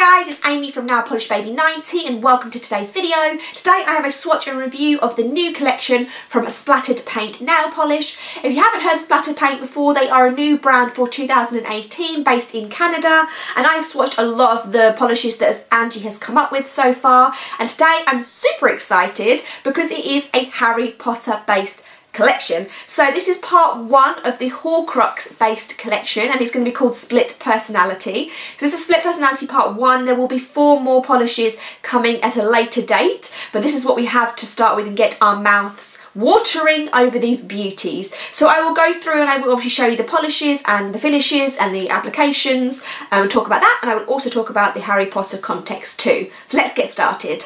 Hi guys, it's Amy from Nail Polish Baby 90 and welcome to today's video. Today I have a swatch and review of the new collection from Splattered Paint Nail Polish. If you haven't heard of Splattered Paint before, they are a new brand for 2018 based in Canada, and I've swatched a lot of the polishes that Angie has come up with so far, and today I'm super excited because it is a Harry Potter based collection. So this is part one of the Horcrux based collection, and it's going to be called Split Personality. So this is Split Personality part one. There will be 4 more polishes coming at a later date, but this is what we have to start with and get our mouths watering over these beauties. So I will go through and I will obviously show you the polishes and the finishes and the applications and talk about that, and I will also talk about the Harry Potter context too. So let's get started.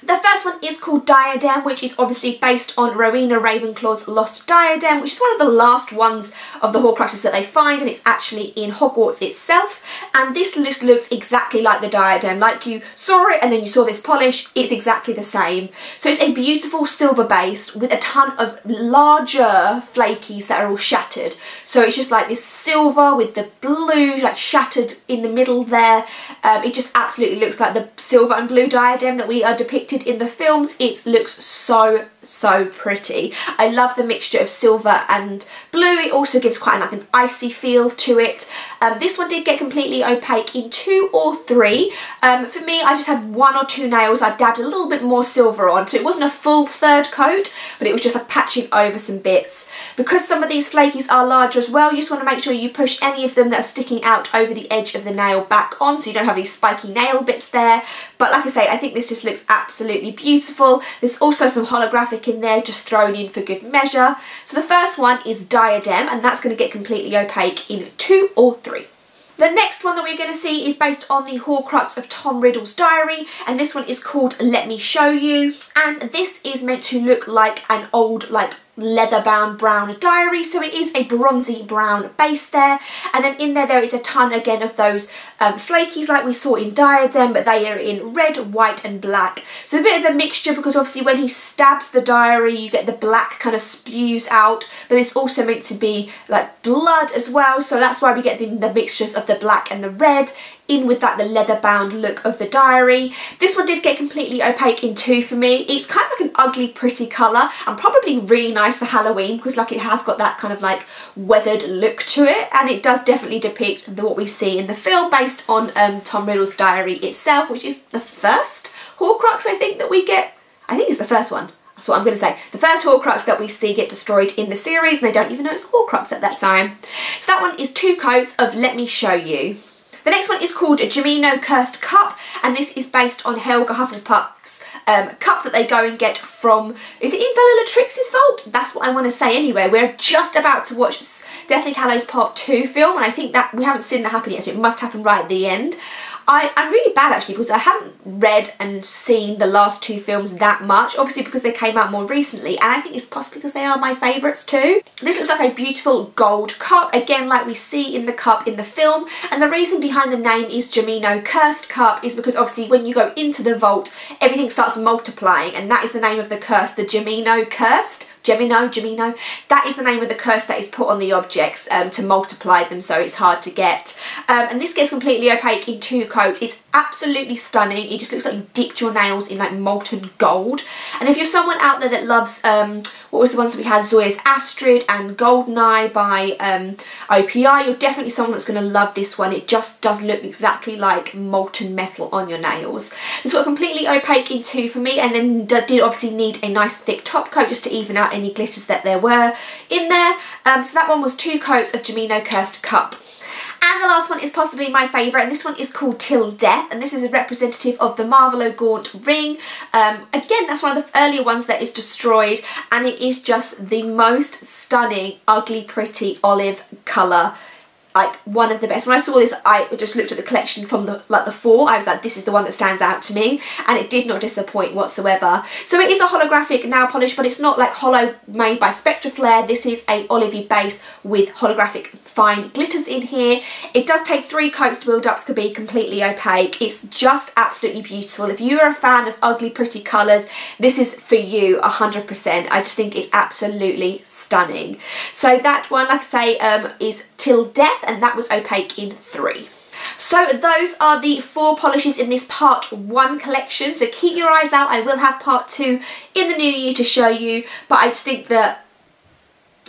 The first one is called Diadem, which is obviously based on Rowena Ravenclaw's Lost Diadem, which is one of the last ones of the Horcruxes that they find, and it's actually in Hogwarts itself. And this list looks exactly like the diadem, like you saw it and then you saw this polish, it's exactly the same. So it's a beautiful silver base with a ton of larger flakies that are all shattered. So it's just like this silver with the blue like shattered in the middle there. It just absolutely looks like the silver and blue diadem that we are depicted in the films. It looks so pretty. I love the mixture of silver and blue. It also gives quite like an icy feel to it. This one did get completely opaque in 2 or 3. For me, I just had 1 or 2 nails I dabbed a little bit more silver on, so it wasn't a full 3rd coat, but it was just like patching over some bits. Because some of these flakies are larger as well, you just want to make sure you push any of them that are sticking out over the edge of the nail back on, so you don't have these spiky nail bits there. But like I say, I think this just looks absolutely beautiful. There's also some holographic in there just thrown in for good measure. So the first one is Diadem, and that's going to get completely opaque in 2 or 3. The next one that we're going to see is based on the Horcrux of Tom Riddle's diary, and this one is called Let Me Show You, and this is meant to look like an old like leather bound brown diary. So it is a bronzy brown base there, and then in there is a ton again of those flakies like we saw in Diadem, but they are in red, white and black. So a bit of a mixture, because obviously when he stabs the diary you get the black kind of spews out, but it's also meant to be like blood as well, so that's why we get the mixtures of the black and the red in with that the leather bound look of the diary. This one did get completely opaque in 2 for me. It's kind of like an ugly pretty colour and probably really nice for Halloween, because like it has got that kind of like weathered look to it, and it does definitely depict what we see in the film based on Tom Riddle's diary itself, which is the first Horcrux I think that we get. I think it's the first one. That's what I'm going to say. The first Horcrux that we see get destroyed in the series, and they don't even know it's a Horcrux at that time. So that one is 2 coats of Let Me Show You. The next one is called Gemino Cursed Cup, and this is based on Helga Hufflepuff's cup that they go and get from, is it in Bella Trixie's vault? That's what I want to say anyway. We're just about to watch Deathly Hallows Part 2 film, and I think that we haven't seen that happen yet, so it must happen right at the end. I'm really bad actually, because I haven't read and seen the last 2 films that much, obviously because they came out more recently, and I think it's possibly because they are my favourites too. This looks like a beautiful gold cup, again like we see in the cup in the film, and the reason behind the name is Gemino Cursed Cup is because obviously when you go into the vault everything starts multiplying, and that is the name of the curse, the Gemino Cursed. Gemino, that is the name of the curse that is put on the objects to multiply them, so it's hard to get. And this gets completely opaque in 2 coats. It's absolutely stunning. It just looks like you dipped your nails in like molten gold. And if you're someone out there that loves, what was the ones that we had, Zoya's Astrid and Goldeneye by OPI, you're definitely someone that's going to love this one. It just does look exactly like molten metal on your nails. It's got completely opaque in 2 for me, and then did obviously need a nice thick top coat just to even out any glitters that there were in there. So that one was 2 coats of Gemino Cursed Cup. And the last one is possibly my favourite, and this one is called Til Death, and this is a representative of the Marvolo Gaunt ring. Again, that's one of the earlier ones that is destroyed, and it is just the most stunning, ugly, pretty olive colour. Like one of the best. When I saw this, I just looked at the collection from the 4. I was like, this is the one that stands out to me, and it did not disappoint whatsoever. So it is a holographic nail polish, but it's not like hollow made by Spectraflare. This is a olivey base with holographic fine glitters in here. It does take 3 coats to build up to be completely opaque. It's just absolutely beautiful. If you are a fan of ugly pretty colours, this is for you 100%. I just think it's absolutely stunning. So that one, like I say, is Til Death, and that was opaque in 3. So those are the 4 polishes in this part 1 collection. So keep your eyes out. I will have part 2 in the new year to show you, but I just think that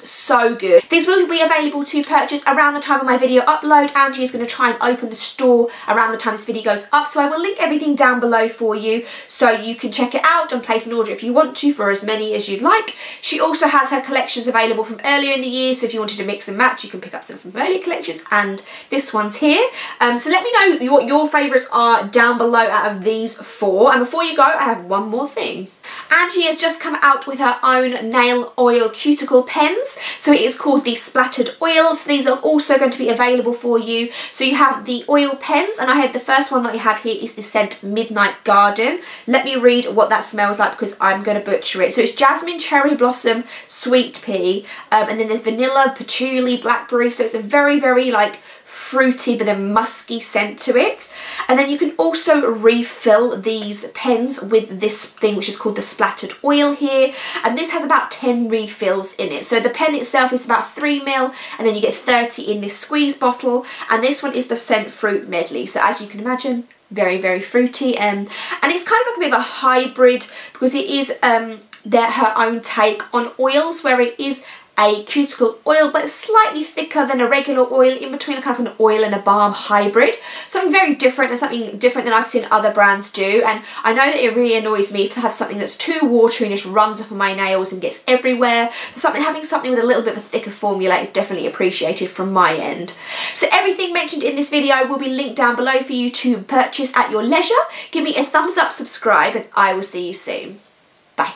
so good. These will be available to purchase around the time of my video upload. Angie is going to try and open the store around the time this video goes up, so I will link everything down below for you so you can check it out and place an order if you want to for as many as you'd like. She also has her collections available from earlier in the year, so if you wanted to mix and match you can pick up some from earlier collections, and this one's here. So let me know what your favourites are down below out of these 4. And before you go, I have one more thing. Angie has just come out with her own nail oil cuticle pens. So it is called the Splattered Oil. So these are also going to be available for you. So you have the oil pens, and I have the first one that I have here is the scent Midnight Garden. Let me read what that smells like because I'm going to butcher it. So it's jasmine, cherry blossom, sweet pea, and then there's vanilla, patchouli, blackberry. So it's a very, very like fruity but then musky scent to it. And then you can also refill these pens with this thing which is called the Splattered Oil here, and this has about 10 refills in it. So the pen itself is about 3ml, and then you get 30 in this squeeze bottle, and this one is the scent Fruit Medley. So as you can imagine, very, very fruity, and it's kind of like a bit of a hybrid because it is her own take on oils, where it is a cuticle oil but it's slightly thicker than a regular oil, in between kind of an oil and a balm hybrid. Something very different, and something different than I've seen other brands do. And I know that it really annoys me to have something that's too watery and just runs off of my nails and gets everywhere. So having something with a little bit of a thicker formula is definitely appreciated from my end. So everything mentioned in this video will be linked down below for you to purchase at your leisure. Give me a thumbs up, subscribe, and I will see you soon. Bye.